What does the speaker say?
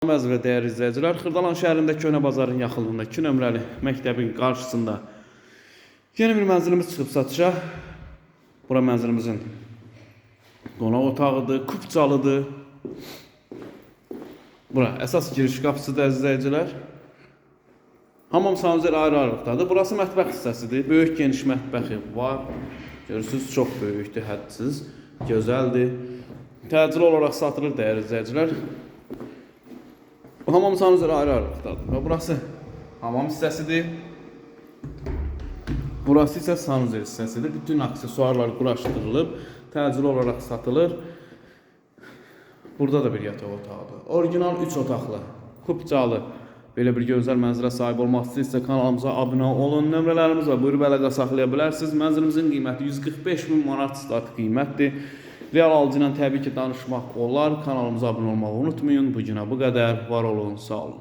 Məz və dəyərli izləyicilər, Xırdalan şəhərində Köhnə Bazarın yaxınlığında 2 nömrəli məktəbin qarşısında yeni bir mənzilimiz çıxıb satışa. Bura mənzilimizin qonaq otağıdır, kupçalıdır. Bura əsas giriş qapısıdır əziz izləyicilər. Hamam sanuzeli ayrı-ayrılıqdadır. Burası mətbəx hissəsidir. Böyük geniş mətbəxi var. Görürsünüz, çox böyükdür, hədsiz, gözəldir. Təcili olaraq satılır dəyərli izləyicilər. Hamam sanuzeli ayrı-ayrılıqdadır. Və burası hamam hissəsidir. Burası isə sanuzel hissəsidir. Bütün aksesuarlar quraşdırılıb, təcili olaraq satılır. Burada da bir yataq otağıdır. Orijinal 3 otaqlı, kupçalı, belə bir gözəl mənzilə sahib olmaq istəyirsə kanalımıza abunə olun. Nömrələrimiz var, buyurub əlaqə saxlaya bilərsiniz. Mənzilimizin qiyməti 145.000 manat start qiymətdir. Real alıcı ilə təbii ki danışmaq olar. Kanalımıza abunə olmağı unutmayın. Bu günə bu qədər. Var olun, sağ olun.